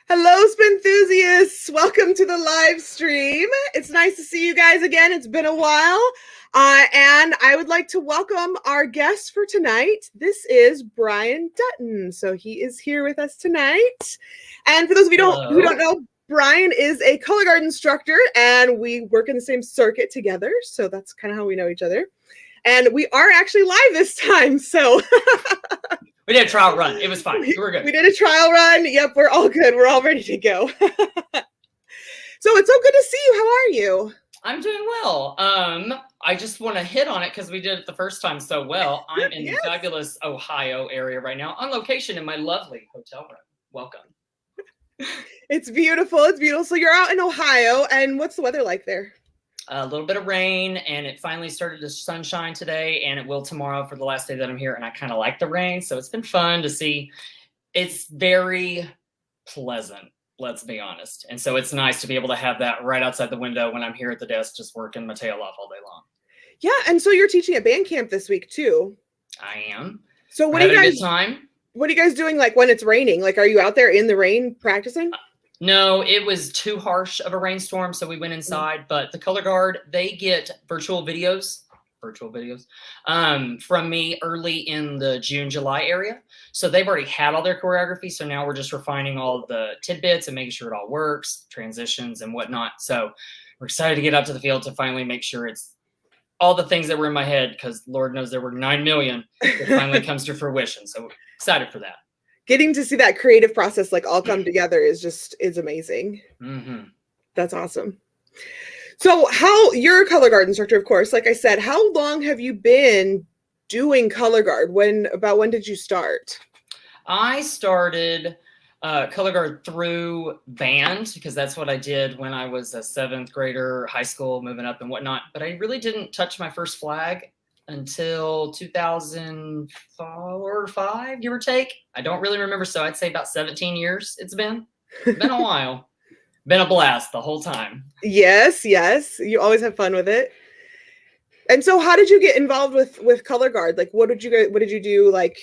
Hello, Spinthusiasts! Welcome to the live stream. It's nice to see you guys again. It's been a while. And I would like to welcome our guest for tonight. This is Brian Dutton. So he is here with us tonight. And for those of you who don't know, Brian is a color guard instructor, and we work in the same circuit together. So that's kind of how we know each other. And we are actually live this time. So we did a trial run. It was fine. We were good. We did a trial run. Yep, we're all good. We're all ready to go. So it's so good to see you. How are you? I'm doing well. I just want to hit on it because we did it the first time so well. I'm in the fabulous Ohio area right now on location in my lovely hotel room. Welcome. It's beautiful. It's beautiful. So you're out in Ohio, and what's the weather like there? A little bit of rain, and it finally started to sunshine today, and it will tomorrow for the last day that I'm here. And I kind of like the rain, so it's been fun to see. It's very pleasant, let's be honest. And so it's nice to be able to have that right outside the window when I'm here at the desk, just working my tail off all day long. Yeah, and so you're teaching at band camp this week too. I am. So what are you guys doing? Like when it's raining? Like, are you out there in the rain practicing? No, it was too harsh of a rainstorm, so we went inside. But the color guard, they get virtual videos from me early in the June, July area. So they've already had all their choreography. So now we're just refining all of the tidbits and making sure it all works, transitions and whatnot. So we're excited to get out to the field to finally make sure it's all the things that were in my head, because Lord knows there were 9 million. It finally comes to fruition. So we're excited for that. Getting to see that creative process like all come together is amazing. Mm-hmm. That's awesome. So you're a color guard instructor, of course. Like I said, how long have you been doing color guard? When did you start? I started color guard through band, because that's what I did when I was a 7th grader, high school, moving up and whatnot. But I really didn't touch my first flag until 2004 or 5, give or take. I don't really remember. So I'd say about 17 years it's been a while. Been a blast the whole time. Yes. You always have fun with it. And so how did you get involved with color guard? Like, what did you do like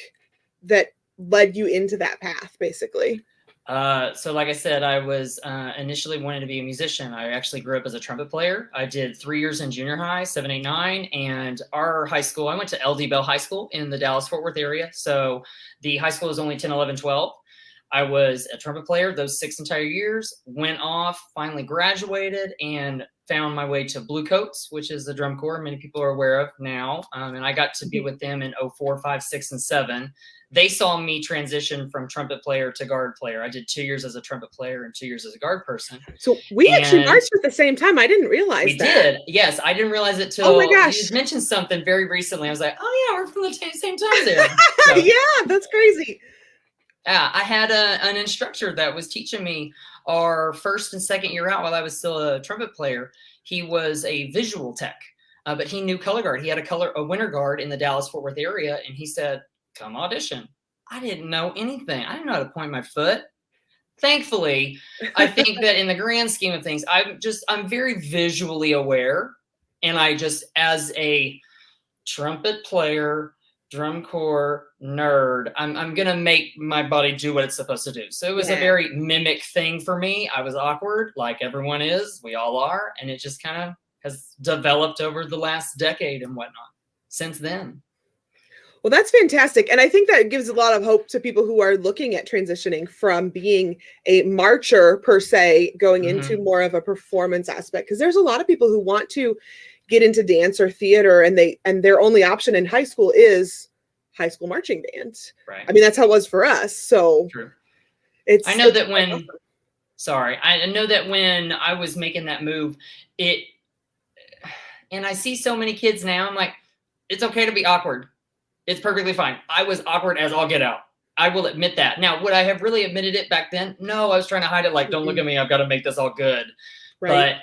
that led you into that path, basically? So like I said, I was initially wanting to be a musician. I actually grew up as a trumpet player. I did 3 years in junior high, 7, 8, 9. And our high school, I went to LD Bell High School in the Dallas-Fort Worth area. So the high school was only 10, 11, 12. I was a trumpet player those 6 entire years, went off, finally graduated, and found my way to Blue Coats, which is the drum corps many people are aware of now. And I got to be with them in 04, 5, 6, and 7. They saw me transition from trumpet player to guard player. I did 2 years as a trumpet player and 2 years as a guard person. So we actually marched at the same time. I didn't realize we did. Yes, I didn't realize it till my gosh. You mentioned something very recently. I was like, oh yeah, we're from the same time there. So, yeah, that's crazy. Yeah, I had an instructor that was teaching me our first and second year out while I was still a trumpet player. He was a visual tech, but he knew color guard. He had a winter guard in the Dallas-Fort Worth area, and he said, come audition. I didn't know anything. I didn't know how to point my foot. Thankfully, I think that in the grand scheme of things, I'm very visually aware. And I just, as a trumpet player, drum corps nerd, I'm going to make my body do what it's supposed to do. So it was a very mimic thing for me. I was awkward, like everyone is. We all are. And it just kind of has developed over the last decade and whatnot since then. Well, that's fantastic. And I think that gives a lot of hope to people who are looking at transitioning from being a marcher per se, going into more of a performance aspect. Because there's a lot of people who want to get into dance or theater, and their only option in high school is high school marching band. Right. I mean, that's how it was for us. So true. I know that when I was making that move, and I see so many kids now, I'm like, it's okay to be awkward. It's perfectly fine. I was awkward as all get out. I will admit that. Now, would I have really admitted it back then? No, I was trying to hide it. Like, don't look at me. I've got to make this all good. Right. But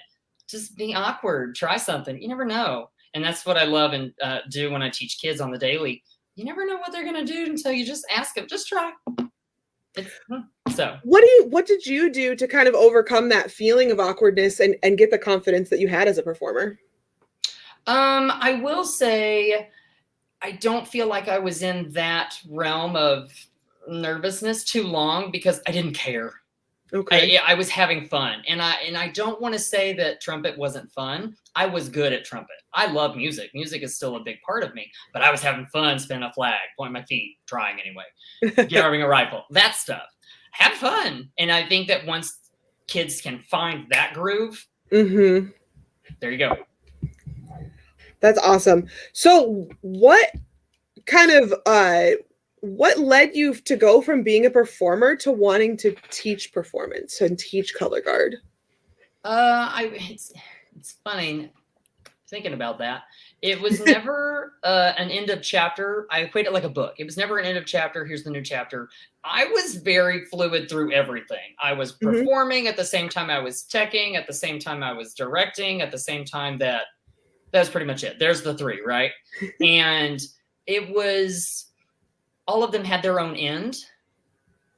just be awkward. Try something. You never know. And that's what I love and do when I teach kids on the daily. You never know what they're going to do until you just ask them. Just try. So what did you do to kind of overcome that feeling of awkwardness and get the confidence that you had as a performer? I will say I don't feel like I was in that realm of nervousness too long because I didn't care. Okay. I was having fun, and I don't want to say that trumpet wasn't fun. I was good at trumpet. I love music. Music is still a big part of me, but I was having fun spinning a flag, pointing my feet, trying anyway, gathering a rifle, that stuff. Have fun. And I think that once kids can find that groove, Mm-hmm. there you go. That's awesome. So what kind of what led you to go from being a performer to wanting to teach performance and teach color guard? It's funny thinking about that. It was never an end of chapter. I equate it like a book. It was never an end of chapter. Here's the new chapter. I was very fluid through everything. I was performing at the same time I was teching, at the same time I was directing, at the same time that's pretty much it. There's the three, right? And it was, all of them had their own end,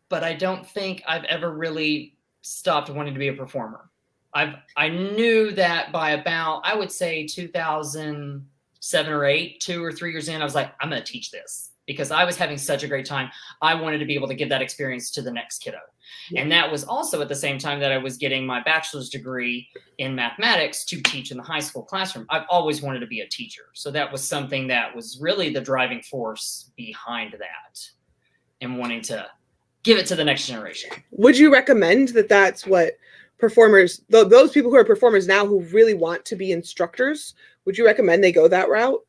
but I don't think I've ever really stopped wanting to be a performer. I knew that by about, I would say 2007 or 8, 2 or 3 years in, I was like, I'm going to teach this because I was having such a great time. I wanted to be able to give that experience to the next kiddo. Yeah. And that was also at the same time that I was getting my bachelor's degree in mathematics to teach in the high school classroom. I've always wanted to be a teacher. So that was something that was really the driving force behind that and wanting to give it to the next generation. Would you recommend that that's what performers, those people who are performers now who really want to be instructors, would you recommend they go that route?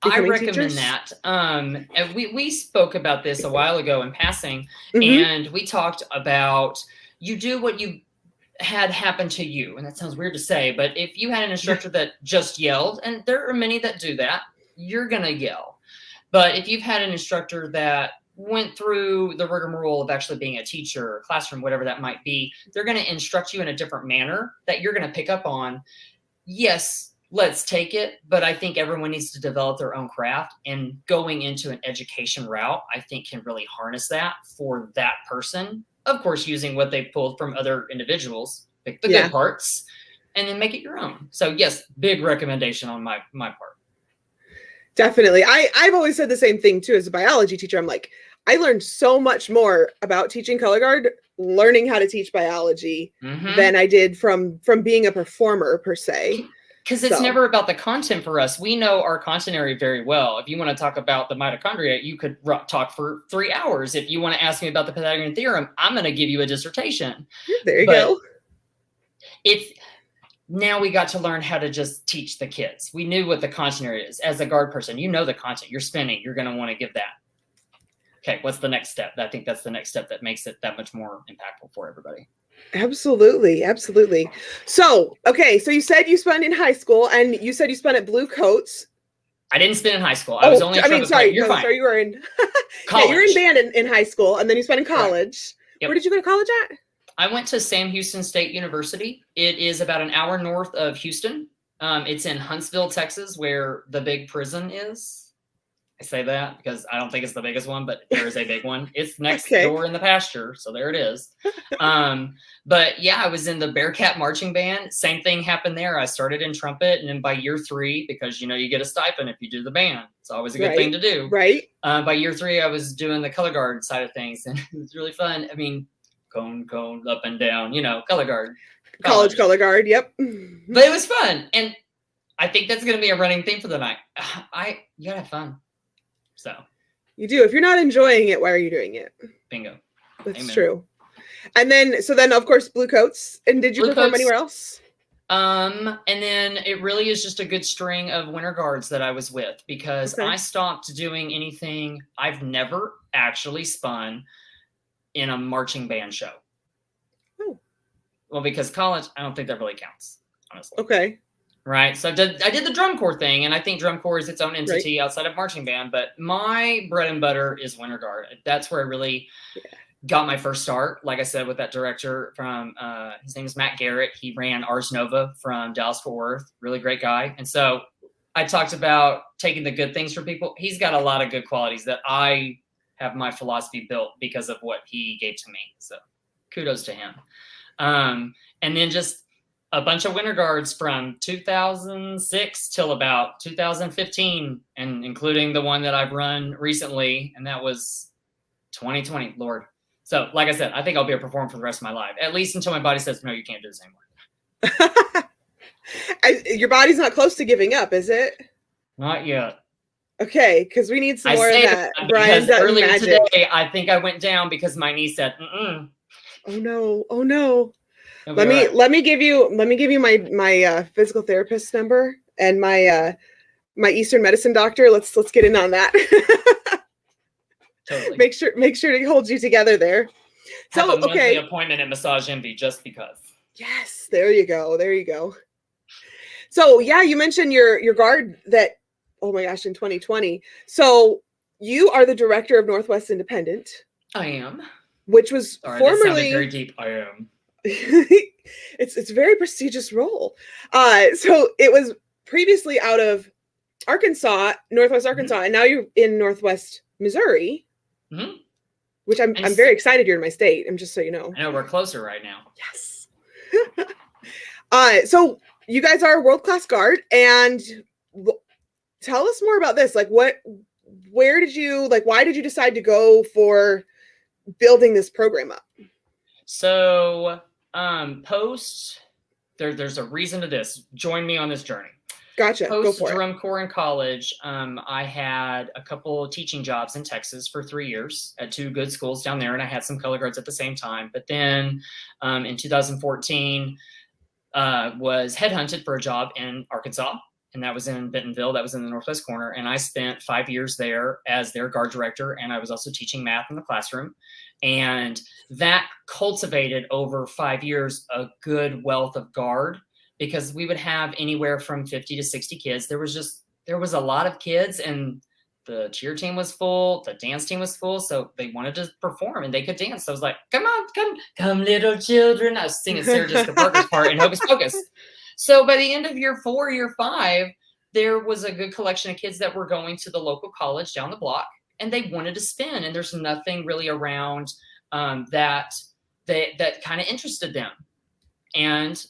I recommend that. And we spoke about this a while ago in passing, and we talked about you do what you had happen to you. And that sounds weird to say, but if you had an instructor that just yelled, and there are many that do that, you're going to yell. But if you've had an instructor that went through the rigmarole of actually being a teacher, classroom, whatever that might be, they're going to instruct you in a different manner that you're going to pick up on. Yes, let's take it. But I think everyone needs to develop their own craft, and going into an education route, I think can really harness that for that person. Of course, using what they pulled from other individuals, pick the good parts, and then make it your own. So yes, big recommendation on my part. Definitely. I've always said the same thing too. As a biology teacher, I'm like, I learned so much more about teaching color guard, learning how to teach biology than I did from being a performer per se. Because it's never about the content for us. We know our content area very well. If you want to talk about the mitochondria, you could talk for 3 hours. If you want to ask me about the Pythagorean theorem, I'm going to give you a dissertation. There you go. Now we got to learn how to just teach the kids. We knew what the content area is. As a guard person, you know the content. You're spinning. You're going to want to give that. Okay, what's the next step? I think that's the next step that makes it that much more impactful for everybody. Absolutely. Absolutely. So, okay. So you said you spun in high school, and you said you spun at Blue Coats. I didn't spin in high school. I was only You're fine. Sorry, you were in college. Yeah, you were in band in high school, and then you spun in college. Yep. Where did you go to college at? I went to Sam Houston State University. It is about an hour north of Houston. It's in Huntsville, Texas, where the big prison is. I say that because I don't think it's the biggest one, but there is a big one. It's next door in the pasture, so there it is. But yeah, I was in the Bearcat marching band. Same thing happened there. I started in trumpet, and then by year 3, because you get a stipend if you do the band, it's always a good thing to do. Right. By year 3, I was doing the color guard side of things, and it was really fun. I mean, cone, up and down, color guard. College color guard, yep. But it was fun, and I think that's going to be a running theme for the night. You gotta have fun. So you do. If you're not enjoying it, why are you doing it? Bingo. That's true. And then, of course, Blue Coats. And did you perform anywhere else? And then it really is just a good string of winter guards that I was with, because I stopped doing anything. I've never actually spun in a marching band show. Oh. Well, because college, I don't think that really counts, honestly. Okay. Right. So I did the drum corps thing, and I think drum corps is its own entity outside of marching band. But my bread and butter is winter guard. That's where I really got my first start. Like I said, with that director from his name is Matt Garrett. He ran Ars Nova from Dallas Fort Worth. Really great guy. And so I talked about taking the good things from people. He's got a lot of good qualities that I have my philosophy built because of what he gave to me. So kudos to him. And then just a bunch of winter guards from 2006 till about 2015, and including the one that I've run recently, and that was 2020, Lord. So like I said, I think I'll be a performer for the rest of my life, at least until my body says, no, you can't do this anymore. Your body's not close to giving up, is it? Not yet. Okay, because we need some more of that Brian because Dutton earlier magic. today, I think I went down because my knee said, mm-mm. Oh no! Oh no! Let me give you my physical therapist number and my Eastern medicine doctor. Let's get in on that. Totally. Make sure to hold you together there. Have a monthly appointment at Massage Envy just because. Yes, there you go. There you go. So yeah, you mentioned your guard that, oh my gosh, in 2020. So you are the director of Northwest Independent. I am. Which was formerly, that sounded very deep. I am. It's a very prestigious role. So it was previously out of Arkansas, Northwest Arkansas, and now you're in Northwest Missouri. Which I'm very excited you're in my state. I'm just so you know. I know we're closer right now. Yes. So you guys are a world-class guard, and tell us more about this. Like why did you decide to go for building this program up? So there's a reason to this. Join me on this journey. Gotcha. Post drum corps in college, I had a couple teaching jobs in Texas for 3 years at 2 good schools down there, and I had some color guards at the same time. But then in 2014, was headhunted for a job in Arkansas, and that was in Bentonville. That was in the Northwest corner, and I spent 5 years there as their guard director, and I was also teaching math in the classroom. And that cultivated over 5 years a good wealth of guard, because we would have anywhere from 50 to 60 kids. There was a lot of kids, and the cheer team was full, the dance team was full, so they wanted to perform and they could dance. So I was like, come on, come little children. I was singing Sarah Jessica Parker's part in Hocus Pocus. So by the end of year 4, year 5, there was a good collection of kids that were going to the local college down the block, and they wanted to spin, and there's nothing really around that kind of interested them. And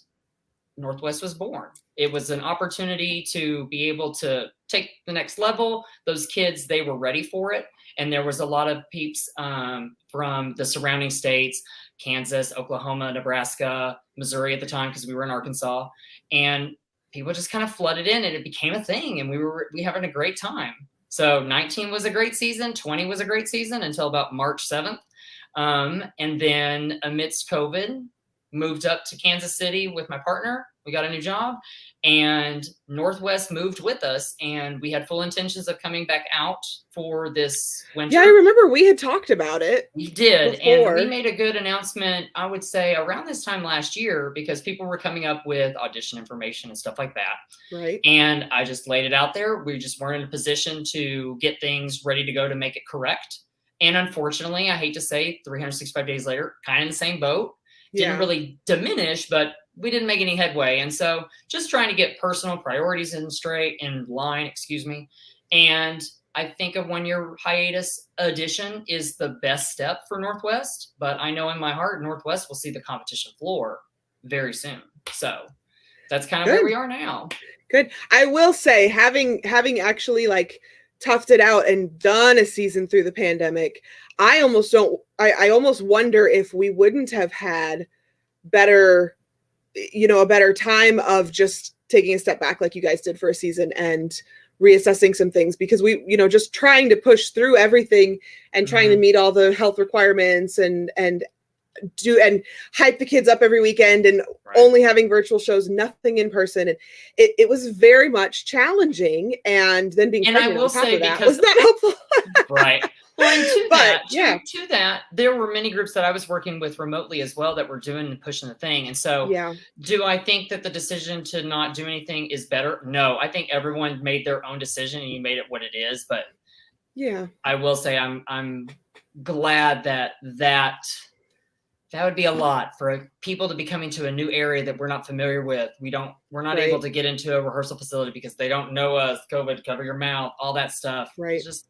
Northwest was born. It was an opportunity to be able to take the next level. Those kids, they were ready for it. And there was a lot of peeps from the surrounding states, Kansas, Oklahoma, Nebraska, Missouri at the time, because we were in Arkansas. And people just kind of flooded in, and it became a thing. And we were having a great time. So 19 was a great season. 20 was a great season until about March 7th. And then amidst COVID, moved up to Kansas City with my partner. We got a new job, and Northwest moved with us, and we had full intentions of coming back out for this winter. Yeah, I remember we had talked about it. We did. Before. And we made a good announcement, I would say around this time last year, because people were coming up with audition information and stuff like that. Right. And I just laid it out there. We just weren't in a position to get things ready to go to make it correct. And unfortunately, I hate to say, 365 days later, kind of in the same boat. Didn't really diminish, but we didn't make any headway. And so just trying to get personal priorities in line, And I think a 1-year hiatus addition is the best step for Northwest, but I know in my heart, Northwest will see the competition floor very soon. So that's kind of where we are now. Good. I will say, having actually toughed it out and done a season through the pandemic, I almost wonder if we wouldn't have had a better time of just taking a step back like you guys did for a season and reassessing some things, because we, just trying to push through everything and trying to meet all the health requirements and hype the kids up every weekend, and only having virtual shows, nothing in person. And it was very much challenging. And then being pregnant on top of that was not helpful. Right. Well, and to that, there were many groups that I was working with remotely as well that were doing and pushing the thing. And so do I think that the decision to not do anything is better? No, I think everyone made their own decision and you made it what it is. But I will say I'm glad that would be a lot for people to be coming to a new area that we're not familiar with. We're not able to get into a rehearsal facility because they don't know us, COVID, cover your mouth, all that stuff. Right. It's just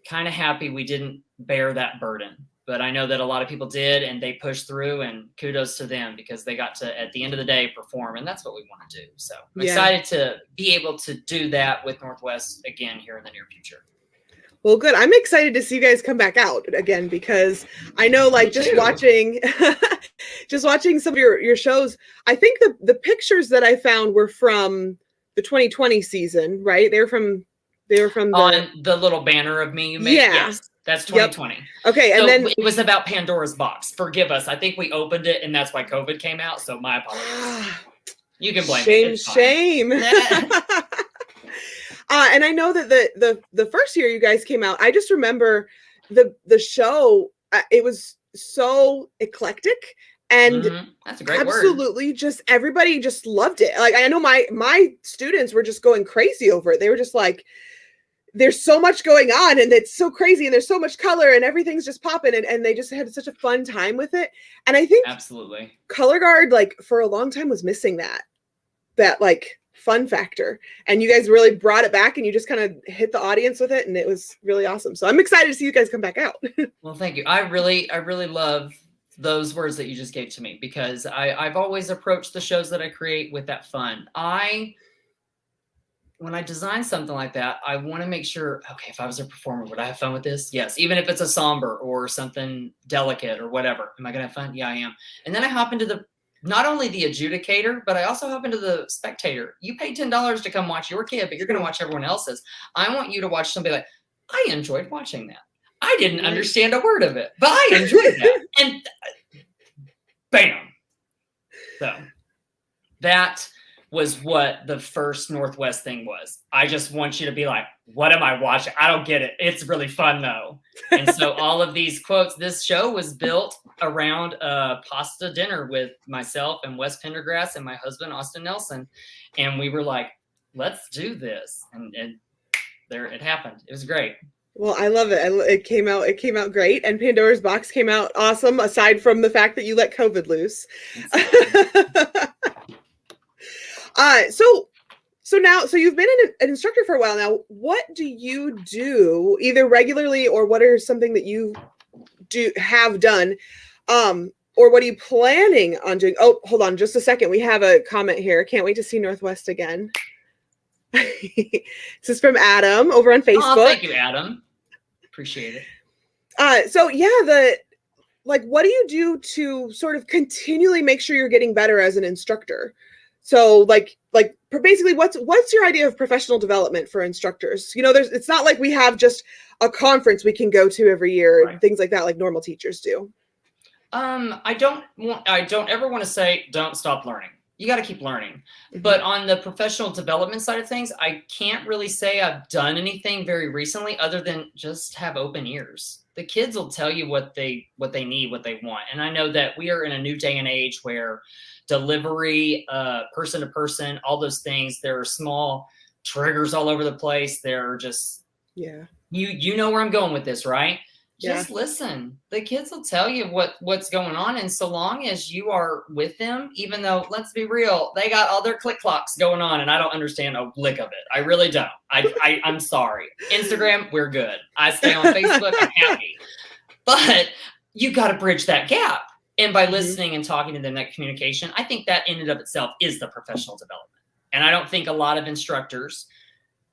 kind of happy we didn't bear that burden, but I know that a lot of people did, and they pushed through, and kudos to them because they got to, at the end of the day, perform. And that's what we want to do. So I'm excited to be able to do that with Northwest again here in the near future. Well, good. I'm excited to see you guys come back out again because I know, like, just watching some of your shows. I think the pictures that I found were from the 2020 season, right? They were from on the little banner of me you made. Yeah. Yes, that's 2020. Yep. Okay, and so then it was about Pandora's box. Forgive us. I think we opened it, and that's why COVID came out. So my apologies. You can blame me. Shame. And I know that the first year you guys came out, I just remember the show. It was so eclectic, and that's a great absolutely word. Just everybody just loved it. Like, I know my students were just going crazy over it. They were just like, there's so much going on, and it's so crazy, and there's so much color, and everything's just popping, and they just had such a fun time with it. And I think absolutely color guard, like, for a long time was missing that like fun factor, and you guys really brought it back, and you just kind of hit the audience with it, and it was really awesome. So I'm excited to see you guys come back out. Well, thank you. I really love those words that you just gave to me, because I've always approached the shows that I create with that fun. When I design something like that, I want to make sure, okay, if I was a performer, would I have fun with this? Yes. Even if it's a somber or something delicate or whatever, am I going to have fun? Yeah, I am. And then I hop into not only the adjudicator, but I also hop into the spectator. You pay $10 to come watch your kid, but you're going to watch everyone else's. I want you to watch somebody like, I enjoyed watching that. I didn't understand a word of it, but I enjoyed that. And bam. So that was what the first Northwest thing was. I just want you to be like, what am I watching? I don't get it. It's really fun though. And so all of these quotes, this show was built around a pasta dinner with myself and Wes Pendergrass and my husband, Austin Nelson. And we were like, let's do this. And there it happened. It was great. Well, I love it. It came out great. And Pandora's Box came out awesome, aside from the fact that you let COVID loose. So you've been an instructor for a while now. What do you do either regularly, or what are something that you have done? Or what are you planning on doing? Oh, hold on just a second. We have a comment here. Can't wait to see Northwest again. This is from Adam over on Facebook. Oh, thank you, Adam. Appreciate it. So yeah, what do you do to sort of continually make sure you're getting better as an instructor? So like basically what's your idea of professional development for instructors? You know, it's not like we have just a conference we can go to every year, right, things like that, like normal teachers do. I don't ever want to say don't stop learning. You got to keep learning. Mm-hmm. But on the professional development side of things, I can't really say I've done anything very recently other than just have open ears. The kids will tell you what they need, what they want. And I know that we are in a new day and age where delivery, person to person, all those things, there are small triggers all over the place. They're just, you know where I'm going with this, right? Just listen. The kids will tell you what's going on. And so long as you are with them, even though, let's be real, they got all their click clocks going on and I don't understand a lick of it. I really don't. I'm sorry. Instagram, we're good. I stay on Facebook, I'm happy. But you got to bridge that gap. And by listening and talking to them, that communication, I think that in and of itself is the professional development. And I don't think a lot of instructors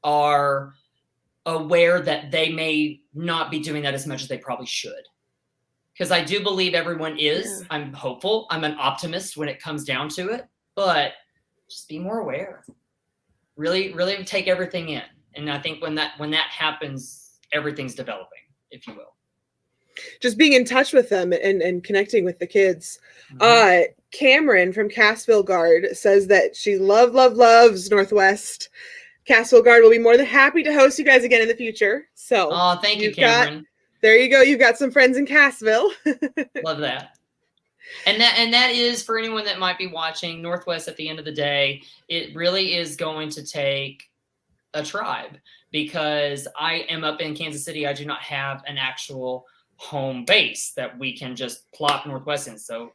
are aware that they may not be doing that as much as they probably should. Because I do believe everyone is. Yeah. I'm hopeful. I'm an optimist when it comes down to it. But just be more aware. Really, really take everything in. And I think when that happens, everything's developing, if you will. Just being in touch with them and connecting with the kids. Mm-hmm. Cameron from Cassville Guard says that she loves Northwest. Cassville Guard will be more than happy to host you guys again in the future. So, thank you, Cameron. There you go. You've got some friends in Cassville. Love that. And that is, for anyone that might be watching, Northwest at the end of the day, it really is going to take a tribe, because I am up in Kansas City. I do not have an actual home base that we can just plop Northwest in. So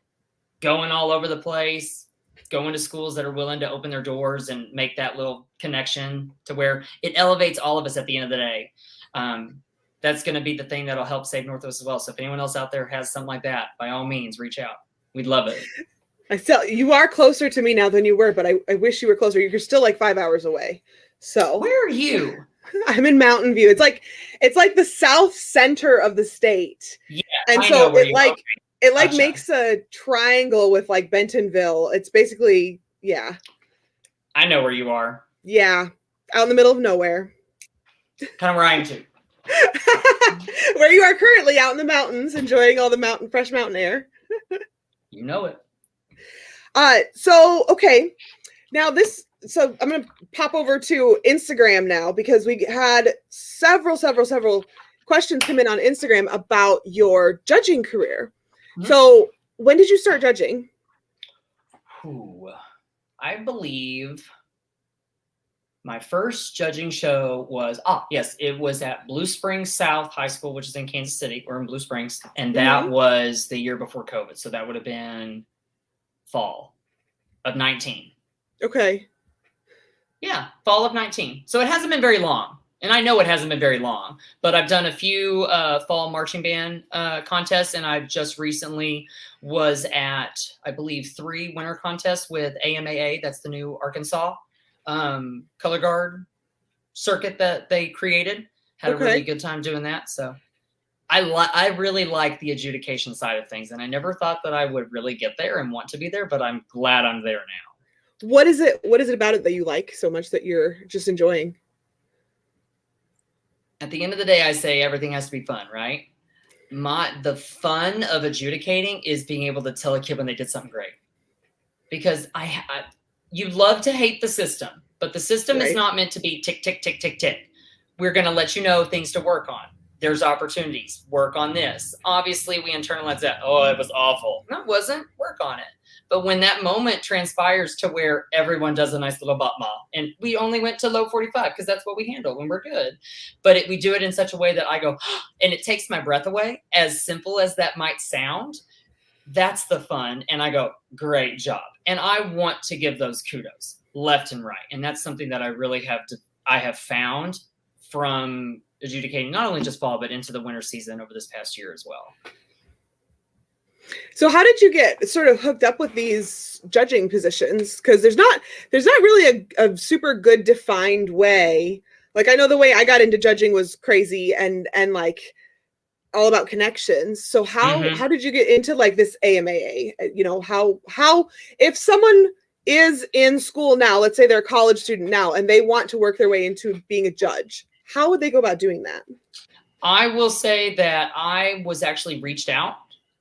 going all over the place, going to schools that are willing to open their doors and make that little connection to where it elevates all of us at the end of the day. That's going to be the thing that'll help save Northwest as well. So if anyone else out there has something like that, by all means, reach out. We'd love it. You are closer to me now than you were, but I wish you were closer. You're still like 5 hours away. So where are you? I'm in Mountain View. It's like the south center of the state. Yeah, and I so know where it you like are. it like Gotcha. makes a triangle with like Bentonville. It's basically I know where you are. Yeah, out in the middle of nowhere. Kind of where I am too. Where you are currently, out in the mountains, enjoying all the fresh mountain air. You know it. So okay, now so I'm gonna pop over to Instagram now, because we had several questions come in on Instagram about your judging career. Mm-hmm. So when did you start judging? I believe my first judging show was, it was at Blue Springs South High School, which is in Kansas City. We're in Blue Springs. And that was the year before COVID. So that would have been fall of 19. Okay. Yeah, fall of 19. So it hasn't been very long. And I know it hasn't been very long, but I've done a few fall marching band contests, and I've just recently was at, I believe, 3 winter contests with AMAA. That's the new Arkansas color guard circuit that they created. Had a really good time doing that. So I really like the adjudication side of things, and I never thought that I would really get there and want to be there, but I'm glad I'm there now. What is it about it that you like so much that you're just enjoying? At the end of the day, I say everything has to be fun, right? The fun of adjudicating is being able to tell a kid when they did something great. Because you love to hate the system, but the system is not meant to be tick, tick, tick, tick, tick. We're going to let you know things to work on. There's opportunities. Work on this. Obviously, we internalize that. Oh, it was awful. No, it wasn't. Work on it. But when that moment transpires to where everyone does a nice little batma, and we only went to low 45 because that's what we handle when we're good. But we do it in such a way that I go, and it takes my breath away, as simple as that might sound. That's the fun. And I go, great job. And I want to give those kudos left and right. And that's something that I really I have found from adjudicating not only just fall, but into the winter season over this past year as well. So how did you get sort of hooked up with these judging positions? Because there's not really a super good defined way. Like, I know the way I got into judging was crazy and like all about connections. So how did you get into like this AMAA? You know, how if someone is in school now, let's say they're a college student now, and they want to work their way into being a judge, how would they go about doing that? I will say that I was actually reached out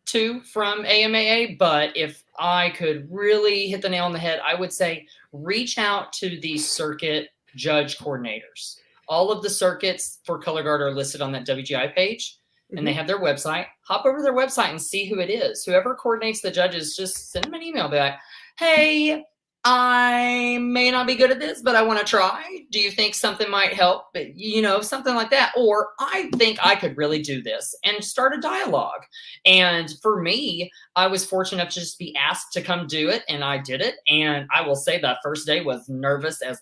to from AMAA, but if I could really hit the nail on the head, I would say reach out to the circuit judge coordinators. All of the circuits for color guard are listed on that WGI page, and they have their website. Hop over to their website and see who it is. Whoever coordinates the judges, just send them an email. Be like, hey, I may not be good at this, but I want to try. Do you think something might help? You know, something like that. Or I think I could really do this, and start a dialogue. And for me, I was fortunate enough to just be asked to come do it, and I did it. And I will say that first day was nervous as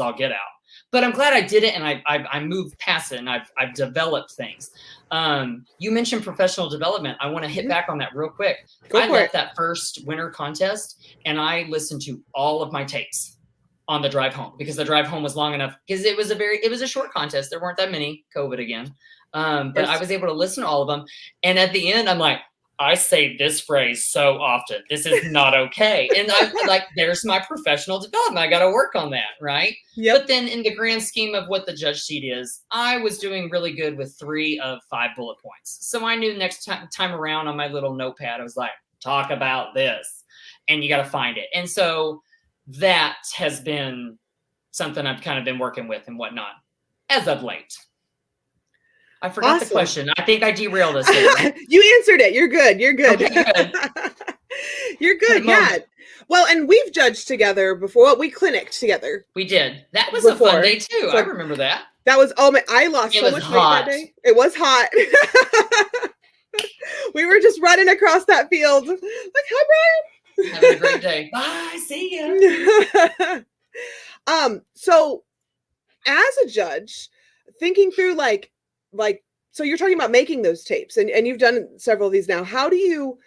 all get out. But I'm glad I did it, and I moved past it, and I've developed things. You mentioned professional development. I want to hit back on that real quick. I left that first winter contest, and I listened to all of my tapes on the drive home, because the drive home was long enough, because it was a short contest. There weren't that many, COVID again. But I was able to listen to all of them. And at the end, I'm like, I say this phrase so often. This is not okay. And I'm like, there's my professional development. I got to work on that. Right. Yep. But then in the grand scheme of what the judge sheet is, I was doing really good with 3 of 5 bullet points. So I knew next time around on my little notepad, I was like, talk about this, and you got to find it. And so that has been something I've kind of been working with and whatnot as of late. I forgot the question. I think I derailed us. You answered it. You're good. You're good. Okay, good. You're good. Yeah. Well, and we've judged together before. Well, we clinicked together. We did. That was a fun day too. So I remember that. That was I lost so much weight that day. It was hot. We were just running across that field. Like, hi, Brian. Having a great day. Bye. See ya. So as a judge, thinking through like, so you're talking about making those tapes, and you've done several of these now. How do you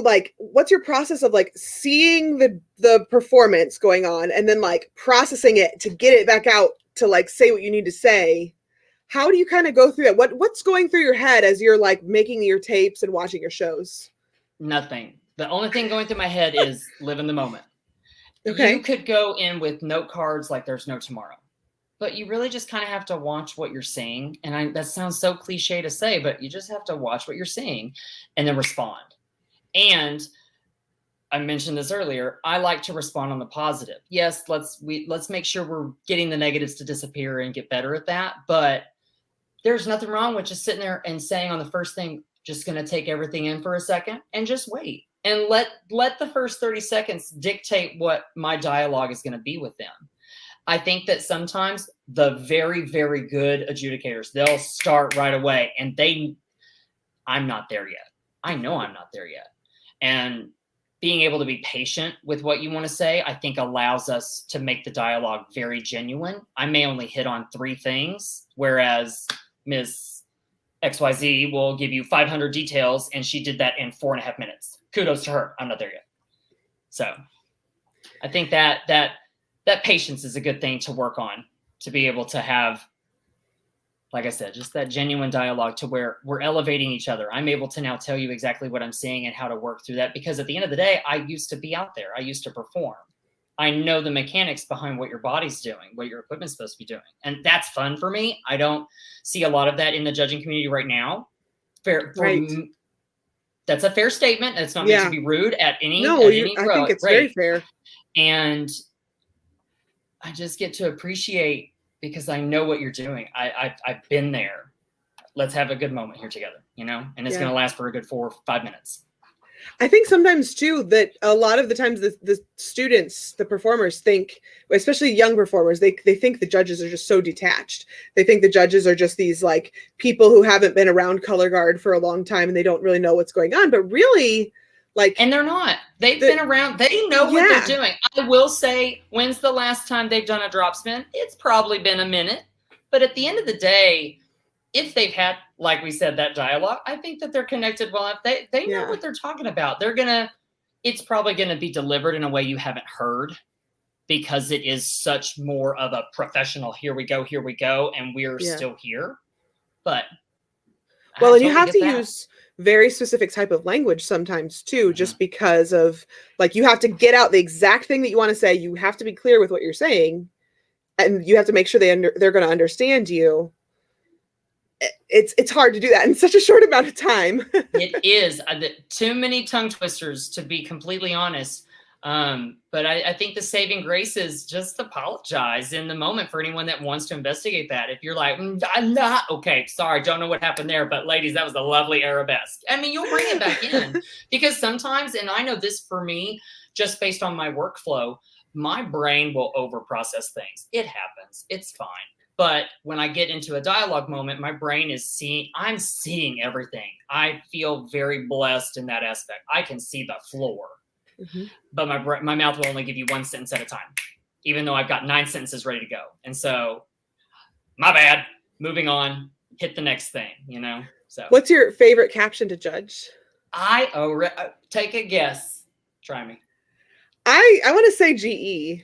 like, what's your process of like seeing the performance going on and then like processing it to get it back out to like say what you need to say, how do you kind of go through that? What's going through your head as you're like making your tapes and watching your shows? Nothing. The only thing going through my head is live in the moment. Okay. You could go in with note cards like there's no tomorrow, but you really just kind of have to watch what you're saying. And that sounds so cliche to say, but you just have to watch what you're saying and then respond. And I mentioned this earlier. I like to respond on the positive. Yes, let's make sure we're getting the negatives to disappear and get better at that. But there's nothing wrong with just sitting there and saying on the first thing, just going to take everything in for a second and just wait and let the first 30 seconds dictate what my dialogue is going to be with them. I think that sometimes the very, very good adjudicators, they'll start right away and I'm not there yet. I know I'm not there yet. And being able to be patient with what you want to say, I think allows us to make the dialogue very genuine. I may only hit on 3 things, whereas Ms. XYZ will give you 500 details and she did that in 4.5 minutes. Kudos to her. I'm not there yet. So I think that patience is a good thing to work on, to be able to have, like I said, just that genuine dialogue to where we're elevating each other. I'm able to now tell you exactly what I'm saying and how to work through that, because at the end of the day, I used to be out there. I used to perform. I know the mechanics behind what your body's doing, what your equipment's supposed to be doing. And that's fun for me. I don't see a lot of that in the judging community right now. Right. That's a fair statement. It's not meant to be rude at any I think it's very fair. And I just get to appreciate, because I know what you're doing. I've been there. Let's have a good moment here together, and it's going to last for a good 4 or 5 minutes. I think sometimes too that a lot of the times the students, the performers think, especially young performers, they think the judges are just so detached. They think the judges are just these like people who haven't been around color guard for a long time and they don't really know what's going on. But really, and they're not. They've been around. They know what they're doing. I will say, when's the last time they've done a drop spin? It's probably been a minute. But at the end of the day, if they've had, like we said, that dialogue, I think that they're connected well enough. They know what they're talking about. It's probably going to be delivered in a way you haven't heard, because it is such more of a professional, here we go, and we're still here. But and you have to use very specific type of language sometimes too, just because of like, you have to get out the exact thing that you want to say. You have to be clear with what you're saying, and you have to make sure they're going to understand you. It's hard to do that in such a short amount of time. It is too many tongue twisters, to be completely honest. But I think the saving grace is just apologize in the moment for anyone that wants to investigate that. If you're like, I'm not okay, sorry, don't know what happened there, but ladies, that was a lovely arabesque. I mean, you'll bring it back in, because sometimes, and I know this for me, just based on my workflow, my brain will overprocess things. It happens. It's fine. But when I get into a dialogue moment, my brain is I'm seeing everything. I feel very blessed in that aspect. I can see the floor, but my mouth will only give you 1 sentence at a time, even though I've got 9 sentences ready to go. And so, my bad, moving on, hit the next thing, So what's your favorite caption to judge? Take a guess. Try me. I want to say GE.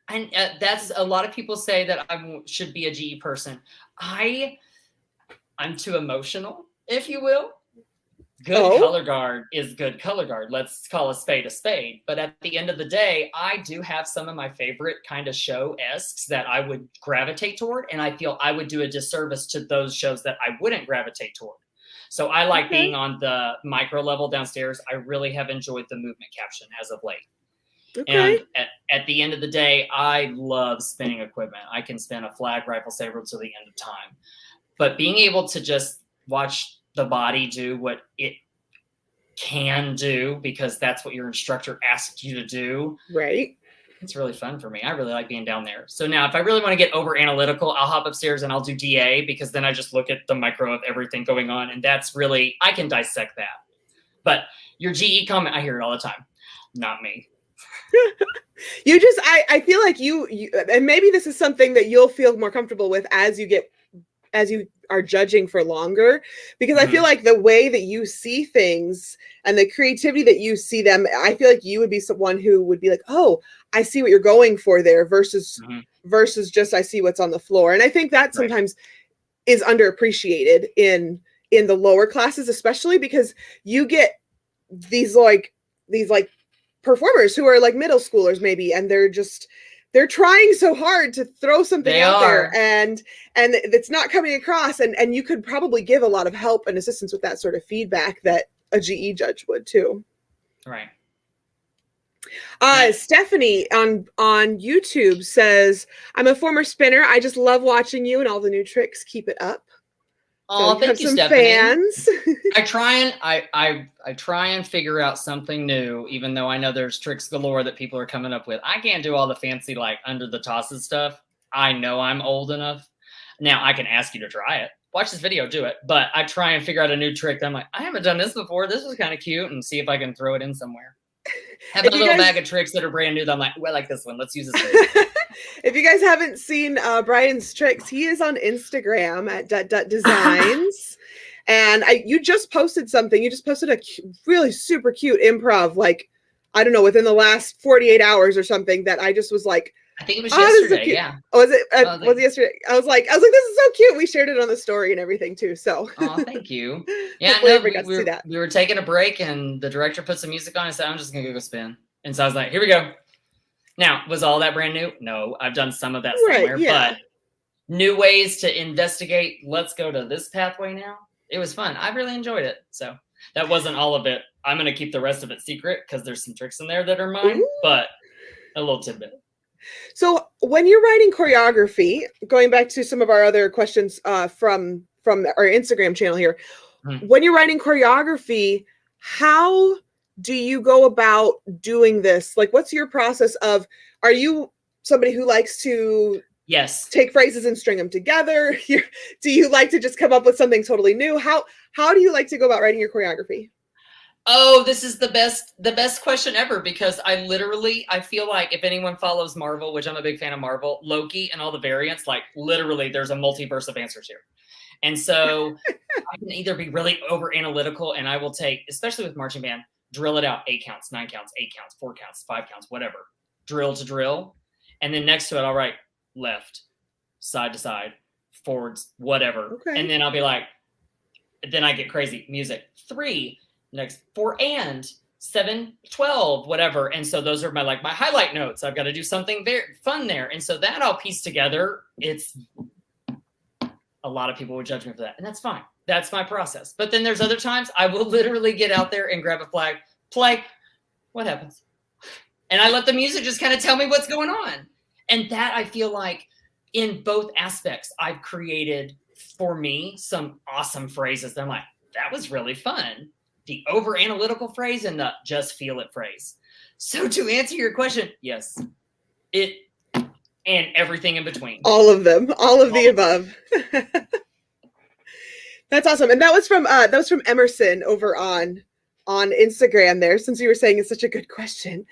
And that's, a lot of people say that I should be a GE person. I'm too emotional, if you will. Good color guard is good color guard. Let's call a spade a spade. But at the end of the day, I do have some of my favorite kind of show-esques that I would gravitate toward. And I feel I would do a disservice to those shows that I wouldn't gravitate toward. So I like being on the micro level downstairs. I really have enjoyed the movement caption as of late. And at the end of the day, I love spinning equipment. I can spin a flag, rifle, saber till the end of time. But being able to just watch the body do what it can do, because that's what your instructor asked you to do. Right. It's really fun for me. I really like being down there. So now if I really want to get over analytical, I'll hop upstairs and I'll do DA, because then I just look at the micro of everything going on. And that's really, I can dissect that. But your GE comment, I hear it all the time. Not me. I feel like you, and maybe this is something that you'll feel more comfortable with as you get are judging for longer, because I feel like the way that you see things and the creativity that you see them, I feel like you would be someone who would be like, oh, I see what you're going for there, versus just I see what's on the floor. And I think that sometimes is underappreciated in the lower classes, especially because you get these performers who are like middle schoolers maybe, and they're trying so hard to throw something out there, and it's not coming across, and you could probably give a lot of help and assistance with that sort of feedback that a GE judge would too. Right. Stephanie on YouTube says, I'm a former spinner. I just love watching you and all the new tricks. Keep it up. Oh, so thank you, Stephanie. Fans. I try and figure out something new, even though I know there's tricks galore that people are coming up with. I can't do all the fancy like under the tosses stuff. I know I'm old enough. Now I can ask you to try it. Watch this video, do it. But I try and figure out a new trick that I'm like, I haven't done this before. This was kind of cute, and see if I can throw it in somewhere. Have a little bag of tricks that are brand new that I'm like, well, I like this one. Let's use this one. If you guys haven't seen Brian's tricks, he is on Instagram at @designs. And you just posted something. You just posted a really super cute improv, like, I don't know, within the last 48 hours or something, that I just was like, I think it was yesterday. Yeah. Oh, was it? Was it yesterday? I was like, this is so cute. We shared it on the story and everything too. So. Oh, thank you. Yeah, no, we were taking a break, and the director put some music on and said, I'm just gonna go spin. And so I was like, here we go. Now, was all that brand new? No, I've done some of that somewhere, but new ways to investigate. Let's go to this pathway now. It was fun. I really enjoyed it. So that wasn't all of it. I'm going to keep the rest of it secret because there's some tricks in there that are mine, but a little tidbit. So when you're writing choreography, going back to some of our other questions from our Instagram channel here, when you're writing choreography, how do you go about doing this? Like, what's your process of, are you somebody who likes to take phrases and string them together? Do you like to just come up with something totally new? How do you like to go about writing your choreography? Oh, this is the best question ever, because I feel like if anyone follows Marvel, which I'm a big fan of Marvel, Loki and all the variants, like literally there's a multiverse of answers here. And so I can either be really over analytical, and I will take, especially with marching band, drill it out 8 counts, 9 counts, 8 counts, 4 counts, 5 counts, whatever, drill to drill. And then next to it, I'll write left, side to side, forwards, whatever. Okay. And then I'll be like, then I get crazy. Music 3, next 4 and 7, 12, whatever. And so those are my highlight notes. I've got to do something very fun there. And so that I'll piece together. It's a lot of people would judge me for that, and that's fine. That's my process. But then there's other times I will literally get out there and grab a flag, play. What happens? And I let the music just kind of tell me what's going on. And that, I feel like in both aspects, I've created for me some awesome phrases that I'm like, that was really fun. The over analytical phrase and the just feel it phrase. So to answer your question, yes, and everything in between. All of them, all of the above. That's awesome. And that was from Emerson over on Instagram there, since you were saying it's such a good question.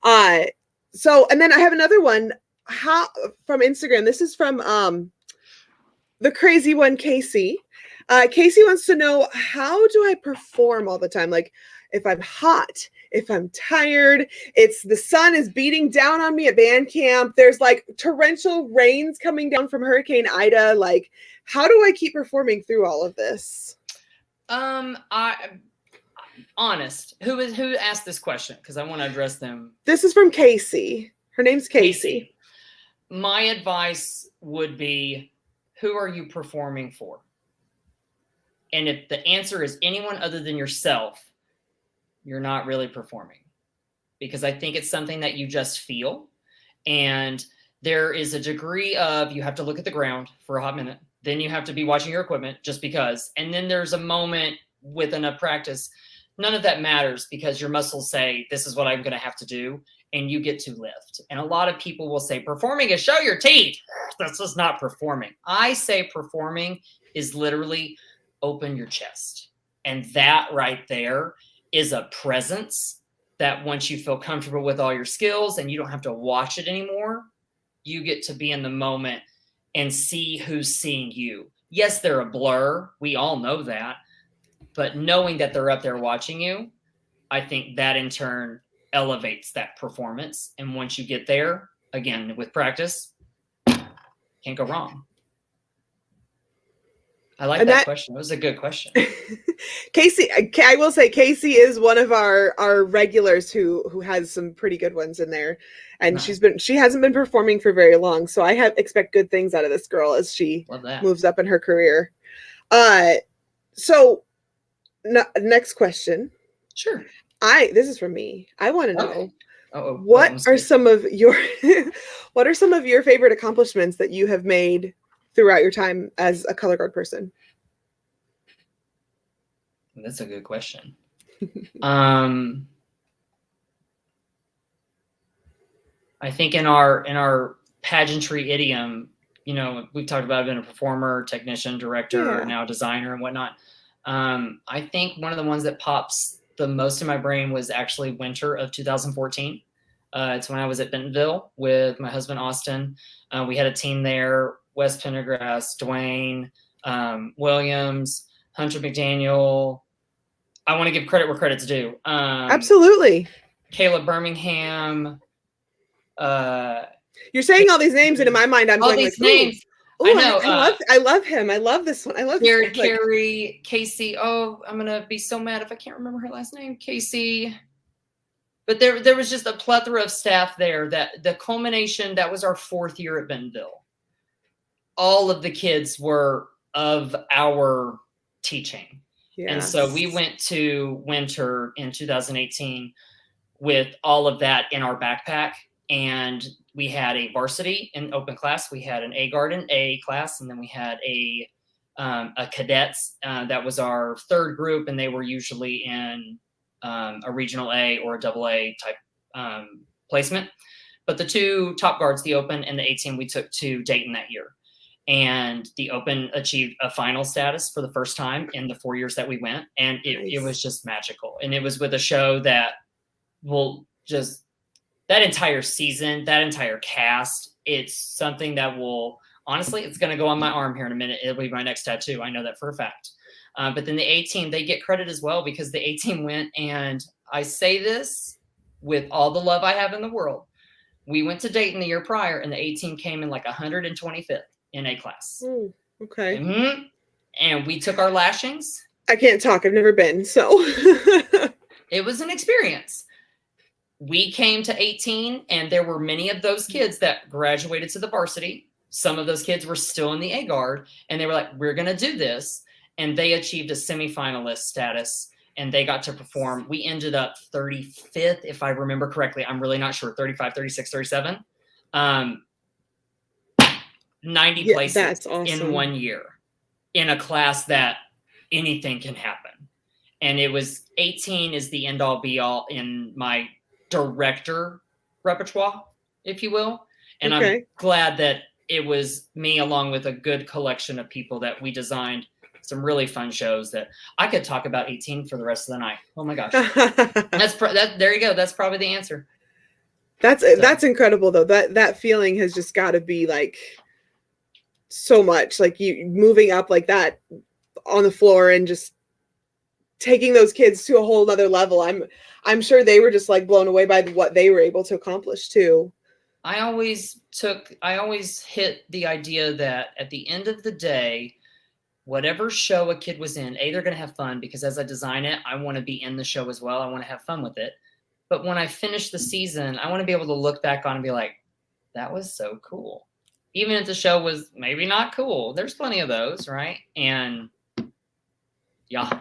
So, and then I have another one from Instagram. This is from the crazy one, Casey. Casey wants to know, how do I perform all the time? Like, if I'm hot, if I'm tired, the sun is beating down on me at band camp. There's like torrential rains coming down from Hurricane Ida. Like, how do I keep performing through all of this? Honest. Who asked this question? Because I want to address them. This is from Casey. Her name's Casey. My advice would be, who are you performing for? And if the answer is anyone other than yourself, you're not really performing, because I think it's something that you just feel. And there is a degree of, you have to look at the ground for a hot minute. Then you have to be watching your equipment just because. And then there's a moment with enough practice. None of that matters, because your muscles say, this is what I'm going to have to do. And you get to lift. And a lot of people will say, performing is show your teeth. That's just not performing. I say performing is literally open your chest. And that right there is a presence that once you feel comfortable with all your skills and you don't have to watch it anymore, you get to be in the moment and see who's seeing you. yes, they're a blur. We all know that. But knowing that they're up there watching you, I think that in turn elevates that performance. And once you get there, again, with practice, can't go wrong. I like that question. It was a good question. Casey, I will say Casey is one of our regulars who has some pretty good ones in there. And Nice. she hasn't been performing for very long. So I expect good things out of this girl as she moves up in her career. So next question. Sure. This is from me. I want to know okay. what are some of your favorite accomplishments that you have made throughout your time as a color guard person? That's a good question. I think in our pageantry idiom, you know, we've talked about being a performer, technician, director, now designer and whatnot. I think one of the ones that pops the most in my brain was actually winter of 2014. It's when I was at Bentonville with my husband, Austin. We had a team there, Wes Pendergrass, Dwayne, Williams, Hunter McDaniel. I want to give credit where credit's due. Absolutely. Caleb Birmingham. You're saying all these names, and in my mind, I'm all going these names. Ooh, I know. I love him. I love this one. I love Jared Carey, Casey. Oh, I'm gonna be so mad if I can't remember her last name. Casey. But there was just a plethora of staff there. That the culmination. That was our 4th year at Bentonville. All of the kids were of our teaching. Yes. And so we went to winter in 2018 with all of that in our backpack. And we had a varsity in open class. We had an A garden A class, and then we had a cadets. That was our 3rd group, and they were usually in a regional A or a double A type placement. But the 2 top guards, the open and the A team, we took to Dayton that year. And the open achieved a final status for the first time in the 4 years that we went. And it was just magical. And it was with a show that will just, that entire season, that entire cast, it's something that will, honestly, it's going to go on my arm here in a minute. It'll be my next tattoo. I know that for a fact. But then the A team, they get credit as well, because the A team went, and I say this with all the love I have in the world. We went to Dayton the year prior, and the A team came in like 125th in A class. Ooh, okay. Mm-hmm. And we took our lashings. I can't talk. I've never been, so. It was an experience. We came to 18, and there were many of those kids that graduated to the varsity. Some of those kids were still in the A guard, and they were like, we're going to do this. And they achieved a semifinalist status, and they got to perform. We ended up 35th, if I remember correctly. I'm really not sure. 35, 36, 37. 90 places that's awesome. In 1 year in a class that anything can happen. And it was 18 is the end all be all in my director repertoire, if you will. And I'm glad that it was me along with a good collection of people that we designed some really fun shows that I could talk about 18 for the rest of the night. Oh my gosh. There you go. That's probably the answer. That's incredible though. That feeling has just got to be like so much, like you moving up like that on the floor and just taking those kids to a whole other level. I'm sure they were just like blown away by what they were able to accomplish too. I always hit the idea that at the end of the day, whatever show a kid was in, they're going to have fun, because as I design it, I want to be in the show as well. I want to have fun with it. But when I finish the season, I want to be able to look back on and be like, that was so cool. Even if the show was maybe not cool, there's plenty of those, right? And yeah,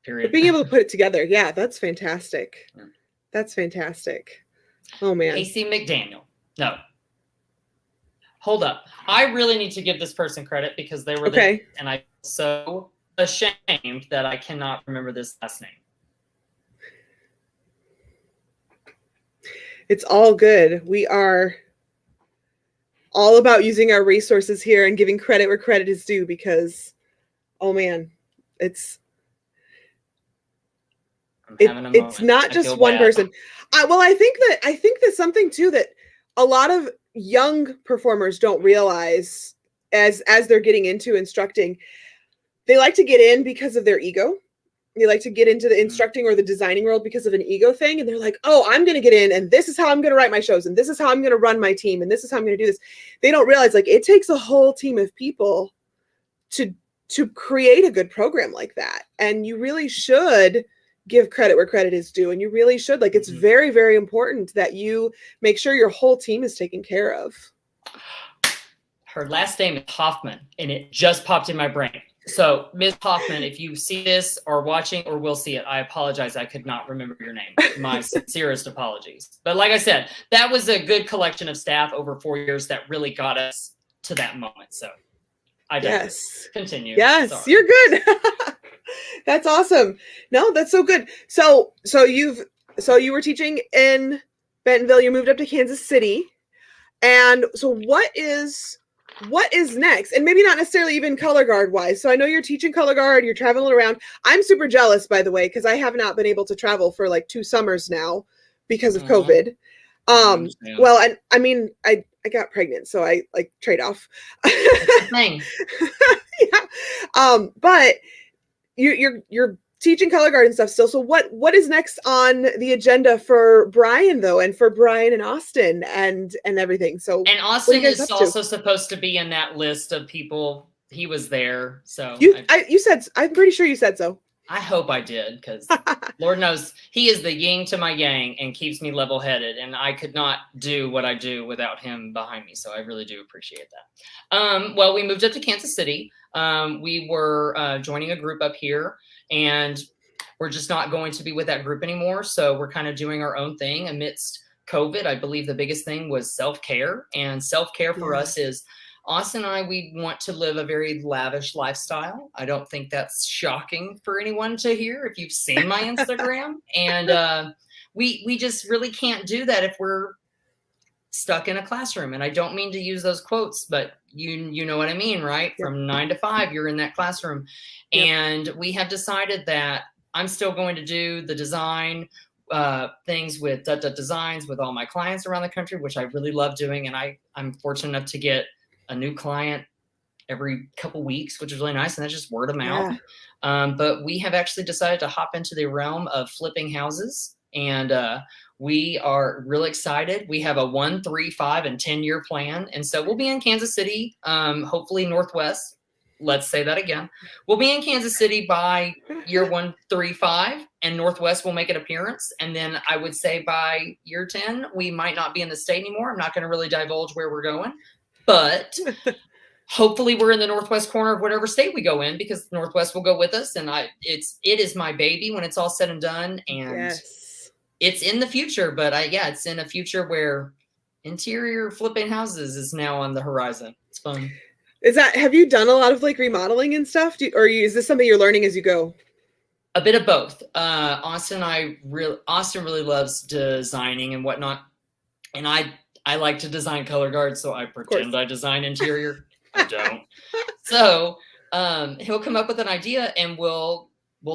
period. But being able to put it together, yeah, that's fantastic. Yeah. That's fantastic. Oh man. Casey McDaniel. No. Hold up. I really need to give this person credit because they were there, and I'm so ashamed that I cannot remember this last name. It's all good. We are all about using our resources here and giving credit where credit is due, because, oh man, it's not just one person. Well, I think that something too that a lot of young performers don't realize as they're getting into instructing, they like to get in because of their ego. They like to get into the instructing or the designing world because of an ego thing. And they're like, oh, I'm going to get in and this is how I'm going to write my shows. And this is how I'm going to run my team. And this is how I'm going to do this. They don't realize like it takes a whole team of people to create a good program like that. And you really should give credit where credit is due. And you really should, like, it's very, very important that you make sure your whole team is taken care of. Her last name is Hoffman, and it just popped in my brain. So, Ms. Hoffman, if you see this or watching or will see it, I apologize. I could not remember your name. My sincerest apologies. But like I said, that was a good collection of staff over 4 years that really got us to that moment. So, I digress. Continue. Yes, sorry. You're good. That's awesome. No, that's so good. So you were teaching in Bentonville. You moved up to Kansas City, and so what is next? And maybe not necessarily even color guard wise. So I know you're teaching color guard, you're traveling around. I'm super jealous, by the way, because I have not been able to travel for like 2 summers now because of COVID. Well, and I mean, I got pregnant, so I like trade off. Thing. Yeah. But you're teaching color guard and stuff still. So what is next on the agenda for Brian though, and for Brian and Austin and everything? So and Austin is also supposed to be in that list of people. He was there, so you said, I'm pretty sure you said so. I hope I did, because Lord knows he is the yin to my yang and keeps me level-headed, and I could not do what I do without him behind me. So I really do appreciate that. Well, we moved up to Kansas City. We were joining a group up here, and we're just not going to be with that group anymore. So we're kind of doing our own thing amidst COVID. I believe the biggest thing was self-care, and self-care for us is Austin and I, we want to live a very lavish lifestyle. I don't think that's shocking for anyone to hear if you've seen my Instagram. And we just really can't do that if we're stuck in a classroom. And I don't mean to use those quotes, but you know what I mean, right? Yep. From 9 to 5, you're in that classroom. Yep. And we have decided that I'm still going to do the design things with Designs with all my clients around the country, which I really love doing. And I'm fortunate enough to get a new client every couple weeks, which is really nice. And that's just word of mouth. Yeah. But we have actually decided to hop into the realm of flipping houses. And we are really excited. We have a 1, 3, 5, and 10-year plan. And so we'll be in Kansas City, hopefully Northwest. Let's say that again. We'll be in Kansas City by year 1, 3, 5, and Northwest will make an appearance. And then I would say by year 10, we might not be in the state anymore. I'm not going to really divulge where we're going. But hopefully we're in the Northwest corner of whatever state we go in, because Northwest will go with us. And it is my baby when it's all said and done. And it's in the future, but it's in a future where interior flipping houses is now on the horizon. It's fun. Have you done a lot of like remodeling and stuff? Is this something you're learning as you go? A bit of both. Austin really loves designing and whatnot. And I like to design color guards, so I pretend I design interior. I don't. So he'll come up with an idea and we'll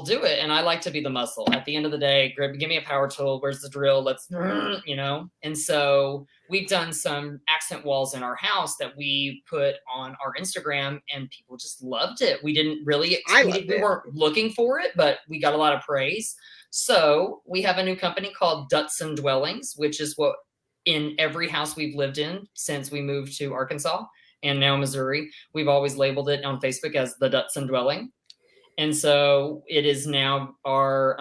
do it. And I like to be the muscle. At the end of the day, give me a power tool. Where's the drill? Let's, And so we've done some accent walls in our house that we put on our Instagram, and people just loved it. We didn't really, we weren't looking for it, but we got a lot of praise. So we have a new company called Dutton Dwellings, which is what in every house we've lived in since we moved to Arkansas and now Missouri, we've always labeled it on Facebook as the Dutton Dwelling. And so it is now our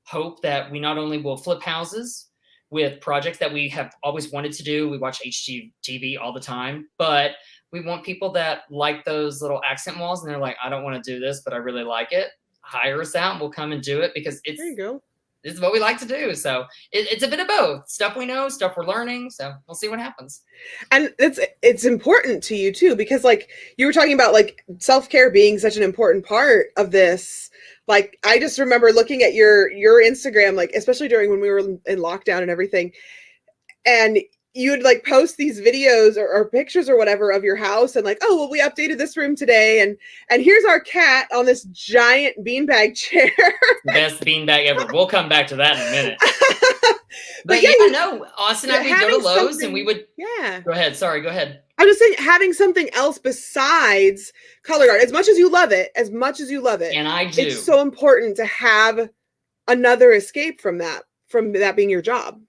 hope that we not only will flip houses with projects that we have always wanted to do. We watch HGTV all the time, but we want people that like those little accent walls and they're like, I don't want to do this, but I really like it. Hire us out and we'll come and do it, because there you go. This is what we like to do. So it's a bit of both. Stuff we know, stuff we're learning. So we'll see what happens. And it's important to you too, because like you were talking about like self-care being such an important part of this. Like I just remember looking at your Instagram, like especially during when we were in lockdown and everything, and you would like post these videos or pictures or whatever of your house and like, oh, well, we updated this room today. And here's our cat on this giant beanbag chair. Best beanbag ever. We'll come back to that in a minute. But Austin and I would go to Lowe's and we would. Yeah. Go ahead. Sorry. Go ahead. I was just saying having something else besides color guard, as much as you love it, And I do. it's so important to have another escape from that being your job.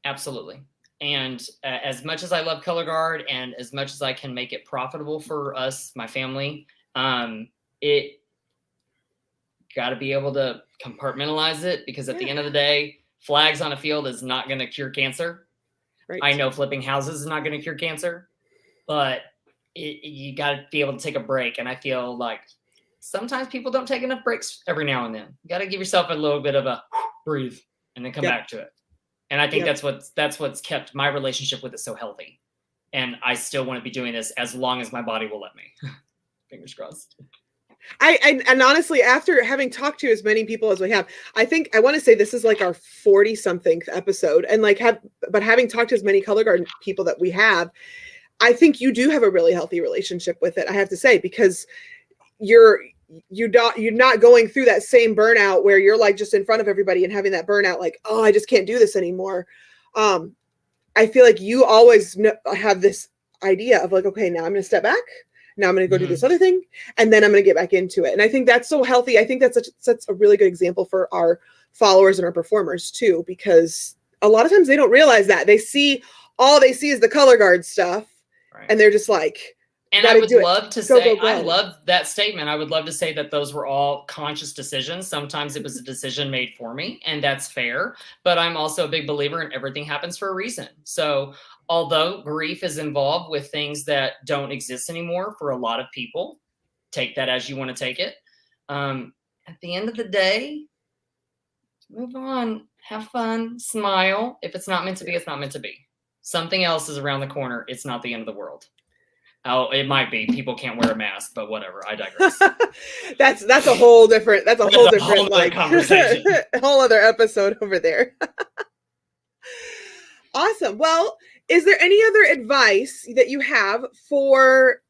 Absolutely. And as much as I love color guard and as much as I can make it profitable for us, my family, it got to be able to compartmentalize it, because at the end of the day, flags on a field is not going to cure cancer. Right. I know flipping houses is not going to cure cancer, but you got to be able to take a break. And I feel like sometimes people don't take enough breaks every now and then. You got to give yourself a little bit of a breathe and then come back to it. And I think that's what's kept my relationship with it so healthy. And I still want to be doing this as long as my body will let me. Fingers crossed. And honestly, after having talked to as many people as we have, I think I want to say this is like our 40-something episode, and but having talked to as many color guard people that we have, I think you do have a really healthy relationship with it. I have to say, because you're not going through that same burnout where you're like just in front of everybody and having that burnout, like, oh, I just can't do this anymore. I feel like you always have this idea of like, okay, now I'm going to step back. Now I'm going to go do this other thing, and then I'm going to get back into it. And I think that's so healthy. I think that's a really good example for our followers and our performers too, because a lot of times they don't realize that. All they see is the color guard stuff, right. And they're just like, and I would love to say, I love that statement. I would love to say that those were all conscious decisions. Sometimes it was a decision made for me, and that's fair. But I'm also a big believer in everything happens for a reason. So although grief is involved with things that don't exist anymore for a lot of people, take that as you want to take it. At the end of the day, move on, have fun, smile. If it's not meant to be, it's not meant to be. Something else is around the corner. It's not the end of the world. Oh, it might be. People can't wear a mask, but whatever. I digress. that's a whole different like conversation. A whole other episode over there. Awesome. Well, is there any other advice that you have for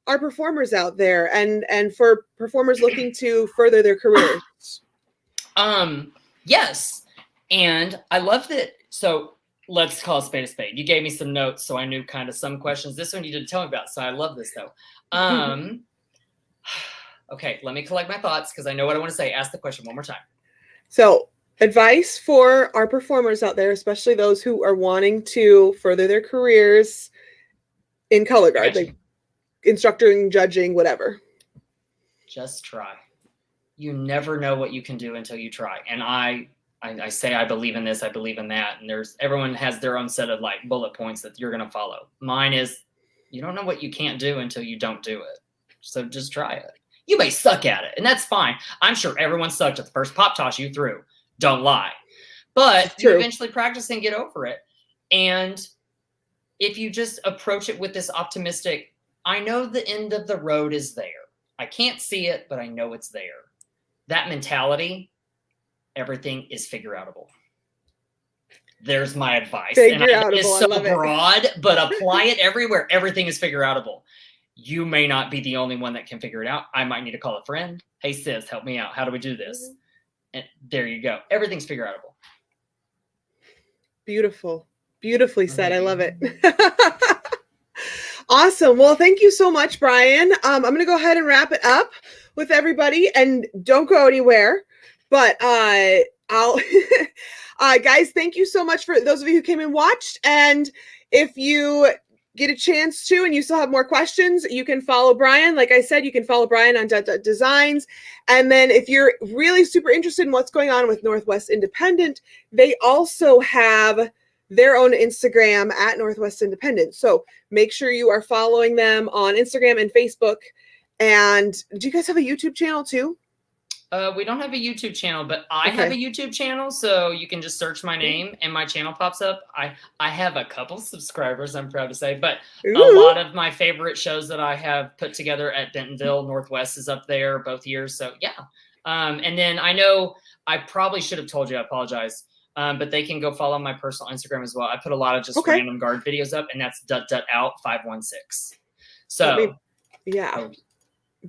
our performers out there and for performers looking to further their careers? Yes. And I love that. So let's call a spade a spade. You gave me some notes, so I knew kind of some questions. This one you didn't tell me about, so I love this though. Okay, let me collect my thoughts because I know what I want to say. Ask the question one more time. So, advice for our performers out there, especially those who are wanting to further their careers in color guard, like instructing, judging, whatever. Just try. You never know what you can do until you try. And I say I believe in this, I believe in that, and everyone has their own set of like bullet points that you're going to follow. Mine is, you don't know what you can't do until you don't do it. So just try it. You may suck at it, and that's fine. I'm sure everyone sucked at the first pop toss you threw. Don't lie. But you eventually practice and get over it. And if you just approach it with this optimistic, I know the end of the road is there. I can't see it, but I know it's there. That mentality, everything is figure-outable. There's my advice. It's so broad, but apply it everywhere. Everything is figure-outable. You may not be the only one that can figure it out. I might need to call a friend. Hey, sis, help me out. How do we do this? And there you go. Everything's figure-outable. Beautiful. Beautifully said. I love it. Awesome. Well, thank you so much, Brian. I'm going to go ahead and wrap it up with everybody, and don't go anywhere. But I'll guys, thank you so much for those of you who came and watched. And if you get a chance to, and you still have more questions, you can follow Brian. Like I said, you can follow Brian on Designs. And then if you're really super interested in what's going on with Northwest Independent, they also have their own Instagram at Northwest Independent. So make sure you are following them on Instagram and Facebook. And do you guys have a YouTube channel too? We don't have a YouTube channel, but I have a YouTube channel, so you can just search my name and my channel pops up. I have a couple subscribers, I'm proud to say, but a lot of my favorite shows that I have put together at Bentonville Northwest is up there both years. So yeah. And then I know I probably should have told you, I apologize. But they can go follow my personal Instagram as well. I put a lot of just random guard videos up, and that's .out516. So yeah.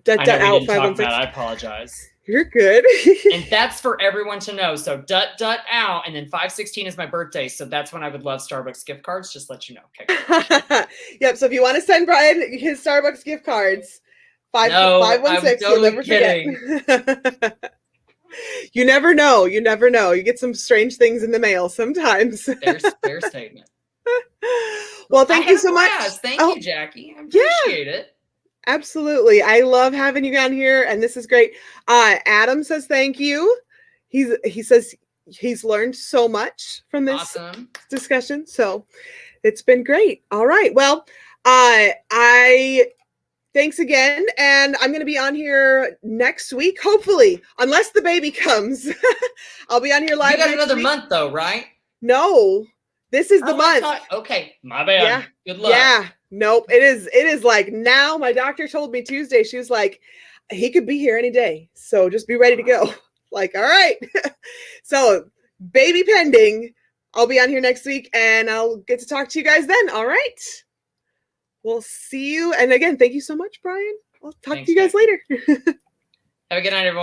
.out516. I apologize. You're good. And that's for everyone to know. So dut out, and then 5/16 is my birthday. So that's when I would love Starbucks gift cards. Just let you know. Okay. Yep. So if you want to send Brian his Starbucks gift cards, 516, totally you'll never forget. You never know. You never know. You get some strange things in the mail sometimes. Fair statement. Well, thank you so much. Thank you, Jackie. I appreciate it. Absolutely. I love having you on here, and this is great. Adam says thank you. He says he's learned so much from this discussion. So it's been great. All right. Well, I thanks again, and I'm going to be on here next week, hopefully, unless the baby comes. I'll be on here live. You got another month, though, right? No, this is the month. Okay, my bad. Yeah. Good luck. Yeah. Nope. It is like now. My doctor told me Tuesday. She was like, he could be here any day, so just be ready to go. Like, all right. So, baby pending. I'll be on here next week, and I'll get to talk to you guys then. All right. We'll see you. And again, thank you so much, Brian. I'll talk to you guys later. Have a good night, everyone.